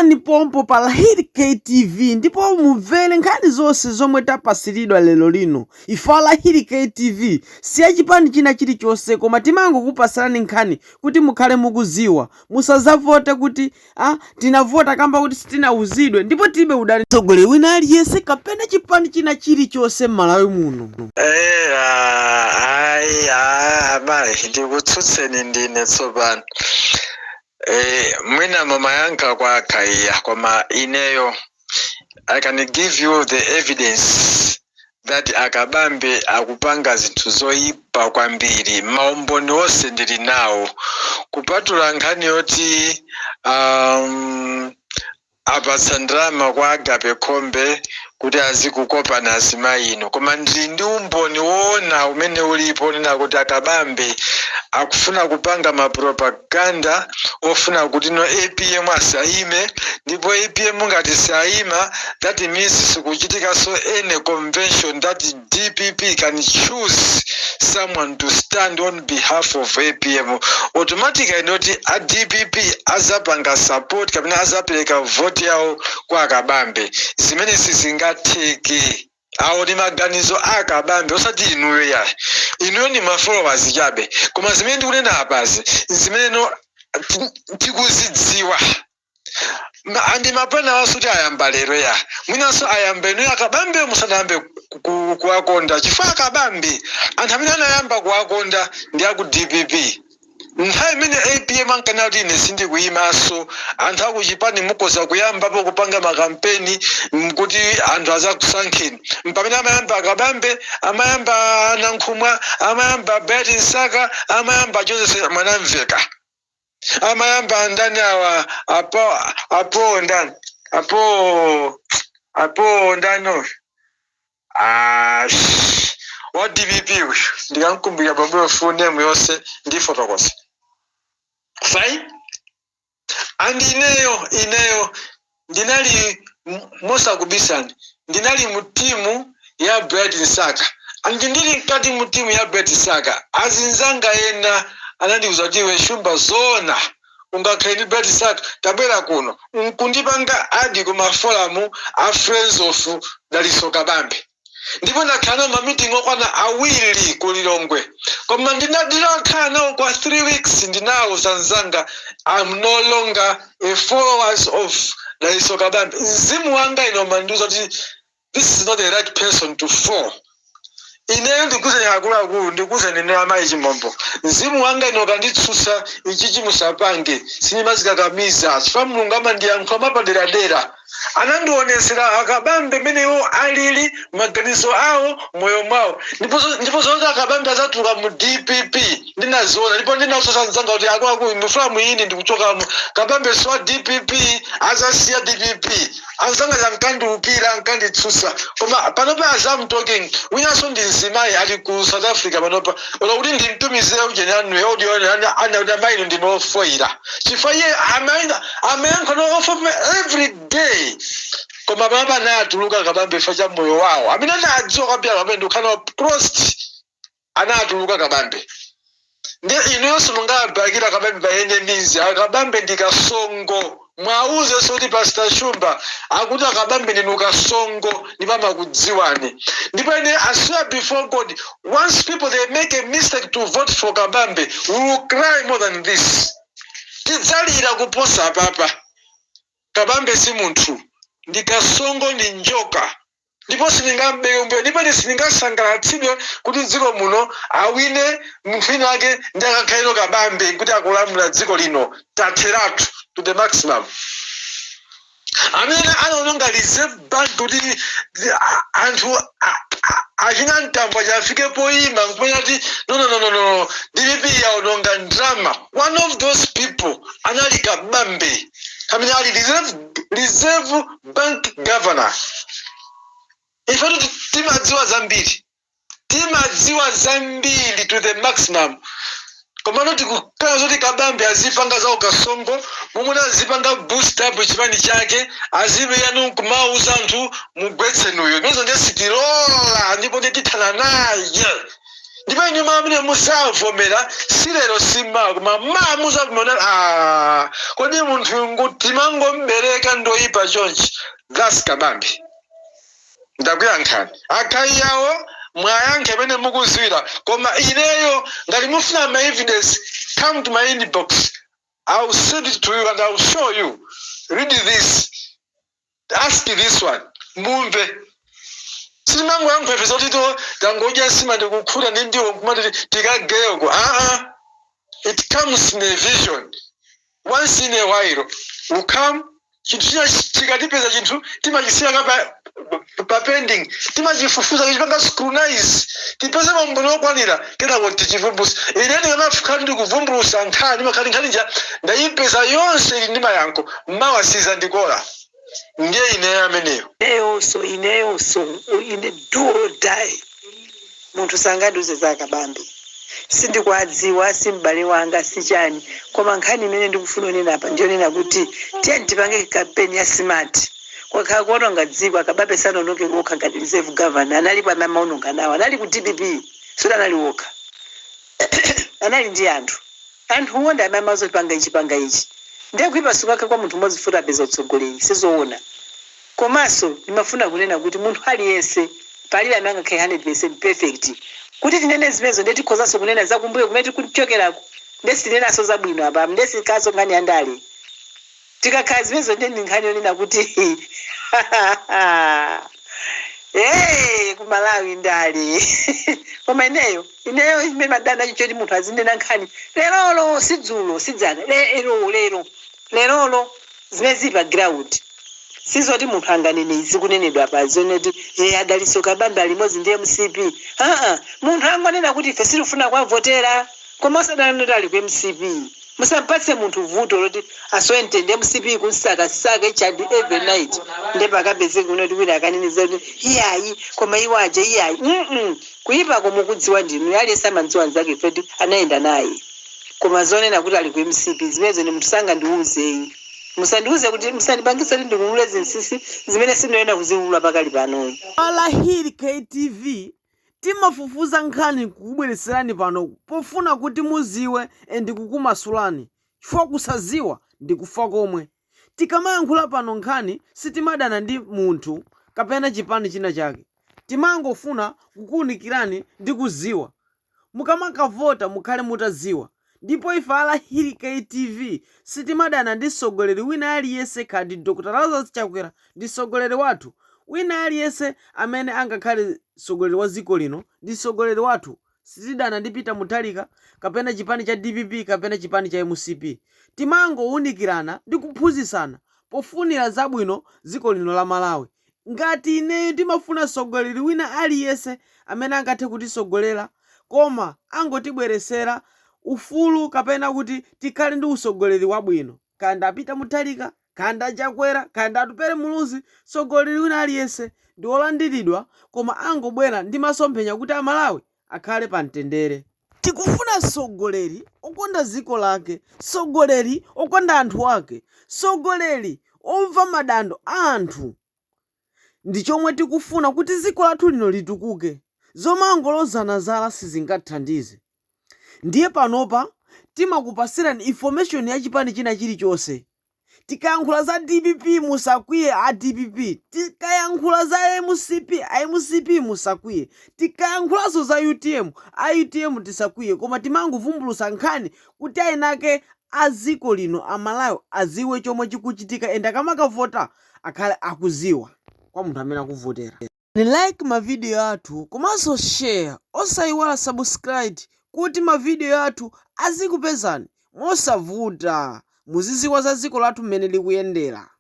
khalani pompo pa Lahiri KTV ndipo mumvere nkhani zonse zomwe tapasiridwa lero lino. Ife Lahiri KTV siyachipani china chilichonse koma timangokupasirani nkhani kuti mukhale mukuziwa, musazavote kuti tinavota kamba kuti sitinawuzidwe ndipo tibe udani mtsogoleri wina aliyense kapena chipani china chilichonse m'Malawi muno. Abale ndikutsutseni ndine tsopano. Mwina mama yanka kwa kaiya koma ineyo I can give you the evidence that akabambe akupanga zinthu zoyipa kwambiri. Maumboni wose ndili nawo kupatula nkhani yoti apatsa ndalama kwa Agape Khombe kuti azikukopa na azimayi ino, koma ndili ndi umboni wona umene ulipo nena kuti akabambe akufuna kupanga mapropaganda ofuna kuti no APM asayime, ndipo APM ngati sayima that means sikuchitika so any convention that DPP can choose someone to stand on behalf of APM. Automatically noti a DPP azapanga support kapena azapereka vote yawo kwa akabambe. Zimene sizingateke awo ni maganizo akabambe osati inuyo ya inuyo ni mafollowers chabe, koma zimene ndikunena apazi zimene no tikuzidziwa andi mapana wasuti ayamba lero ya mwinaso ayamba ino akabambe musanayambe kuwakonda chifukwa akabambe anthu amene anayamba kuwakonda ndi aku DPP. Nthawi imene APM ankanati ine sindikuyimaso anthu akuchipani mukoza kuyambapo kupanga makampeni kuti anthu azakusankheni. Mpamene amayamba akabambe, amayamba Nankhumwa, amayamba Bert Nsaka, amayamba Joseph Mwanamveka, amayamba ndani awa apo ndani wa DPP uyu ndikankumbira babu full name yose ndi photocopy. Fine. And ineyo ndinali Musa Kubisani, ndinali mutimu ya Bert Nsaka. And ndili kati mutimu ya Bert Nsaka azinzanga ena anandiuza kuti we shumba zona ungakhaini Bert Nsaka tabwera kuno nkundipanga adi kuma forum a Friends of Daliso Kabambe. Ndipo nakhala ma meeting okwana awiri kulilongwe. Koma ndinakhala nawo kwa 3 weeks ndinawo zanzanga I'm no longer a followers of Daliso Kabambe. Mzimu wanga inomanduza kuti this is not the right person to follow. Ineyo ndikuze yakulu ndikuze nene amayi chimombo. Mzimu wanga inokanditsusa ichichi musapange sinimazikakamiza chifukwa Mulungu amandiyankha mapaderadera. Anandionesera akabambe menewo alili maganizo awo moyo mwawo. Ndipo zonse akabambe azatuluka mu DPP ndinaziona, ndipo ndinawusosa nzanga kuti akwaku mufuna muyini ndikuchoka kabambe swa DPP azasiya DPP. Anzanga zankandiupira nkanditsusa koma panopa as I'm talking winyaso ndizimayi ali ku South Africa panopa kuti ndimtumizire ujeni anu yodiona ana mayi ndinofoira chifukwa iye amayankha no offer every day. Koma panopa naye atuluka kabambe fa cha moyo wawo amene anadziwa kwambiri kabambe ndikukhala prost anatuluka kabambe. Ndiye inonso mungabakira kabambe bayene mizi akabambe ndikasongo. Mwauze soti Pastor Shumba akuti akabambe ndinukasongo nipama kudziwane. Ndipo ine I swear before God, once people they make a mistake to vote for Kabambe, we will cry more than this. Tidzalira kuposa papa. Kabambe si munthu, ndikasongo ndi njoka. Ndipo siningambeyo ndipo siningasangalatsidwe kuti dziko muno awine munthu wina wake ndakakhaliro Kabambe kuti akulamula dziko lino tatheratu to the maximum. Amene anaononga reserve bank kuti anthu achina mtambo chafike poima nkupenya kuti no DPP yaononga ndrama. One of those people anali Kabambe amene ali reserve bank governor. Ifo timadziwa zambiri to the maximum. Koma noti kukhala zoti Kabambe azipanga zawo kasongo mumuna azipanga boost up chipani chake azibe yanu kumauza anthu mugwetse nuyo nozo ndesitirola ndipo nditithana naye ndipo inu amene musavomera silero simmawa koma mmawa muzavomera kodi munthu timangombereka ndoyipa chonchi. That's kabambi. Ndakuyankhani akai yawo mwayankhe amene mukuziwira koma ineyo ngati mufuna ma evidence come to my inbox. I will send it to you and I will show you. Read this. Ask this one. Mumve. Simangu yangu pefesa tito tangoja sima ndikukhula nindiwo kumati tikageyoko. It comes in a vision. Once in a while. You come. Chinthu chikatipeza chinthu timachisiya pa pending. Timachifufuza chipanga scrutinize. Tipeze mambono okwanira kena kuti chivumbusa. Ileni kamafuka ndi kuvumbusa nkhani makhani nja ndayipeza yonse ili ndima yanko mmawa siza ndikola. Ndiye ine ameneyo. Ineyo so ine do or die. Muntu sangaduze zakabambi. Sindikwadziwa simbale wanga sichani koma nkhani imene ndikufuna nena apa ndionena kuti tipange campaign ya smart kwakhala kuona ngadziko akababe sanonoke kokha ngati reserve governor anali pa maunonga nawo anali ku DPP soda anali wokha anali ndi anthu wonda amamazo panga ichi ndiye kuipa sukaka kwa munthu mmodzi futa beza utsogoleri sizoona komanso nimafuna kunena kuti munthu aliyense palibe amanga khe 100% perfect kuti tinene zimezo ndeti khozaso kunena zakumbuye kumeti kuchokerako ndesi tinena so zabwino apa ndesi kaso ngani andale tikakhala zimezo ndeni nkhani yonena kuti kumalawi ndale koma ineyo imene madana chichoti munthu azinena nkhani lerolo sidzulo sidzana lerolo zimezi pa ground sizoti munthu anganene izi kunenedwa pa zoneti adaliso kabambe alimodzi ndiye MCP munthu angonena kuti ife silufuna kwavotera koma osadanoti ali ku MCP musampatse munthu vuto loti asoente ndi MCP kunsaka chadi every night ndi pakapeze kunoti wina akaneniza kuti iyayi koma iwaje iyayi kuyipa komukudziwa ndinu yali samandziwa nzake feti anayenda naye koma zonena kuti ali ku MCP zimezo ni munthu sanga ndiuzeyi musandiuze kuti musandipangisa ndi kumulezi nsisi zimene sinoyenda kuziwula pakali pano. Alahiri KTV timafufuza nkhani kubwereserani pano pofuna kuti muziwe ndikukumasulani chifukwa kusaziwa ndikufa komwe. Tikamayankhula pano nkhani sitimadana ndi munthu kapena chipani china chake, timangofuna kukuunikirani ndi kuziwa mukamakavota mukhale mutaziwa. Ndipo ife Alahiri KTV sitimadana ndi mtsogoleri wina aliyense khadi Dr. Lazarus Chakwera ndi mtsogoleri wathu wina aliyense amene angakhale mtsogoleri wa dziko lino ndi mtsogoleri wathu. Sitidana ndi Peter Mutharika kapena chipani cha DPP kapena chipani cha MCP. Timangowunikirana ndi kuphunzitsana pofunira zabwino dziko lino la Malawi. Ngati ineyo timafuna mtsogoleri wina aliyense amene angathe kutisogolera koma angotibweresera ufulu kapena kuti tikhale ndi utsogoleri wabwino kanda Peter Mutharika kanda Chakwera kanda atupere muluzi mtsogoleri wina aliyense ndi olandiridwa koma angobwera ndi masomphenya kuti Amalawi akhale pa mtendere. Tikufuna mtsogoleri okonda dziko lake, mtsogoleri okonda anthu ake, mtsogoleri omva madando a anthu. Ndi chomwe tikufuna kuti dziko lathu lino litukuke. Zomangolozana zala sizingathandize. Ndiye panopa timakupasirani information ya chipani china chilichonse. Tikayankhula za DPP musakwiye a DPP, tikayankhula za MCP musakwiye, tikayankhulaso za UTM tisakwiye, koma timangovumbulusa nkhani kuti ayenake a dziko lino Amalawi aziwe chomwe chikuchitika enda kamakavota akhale akuziwa kwa munthu amene akuvotera. Ni like mavideo athu komanso share, osayiwala subscribe kuti mavideo athu azikupezani mosavuta muziziwa za dziko lathu mmene likuyendera.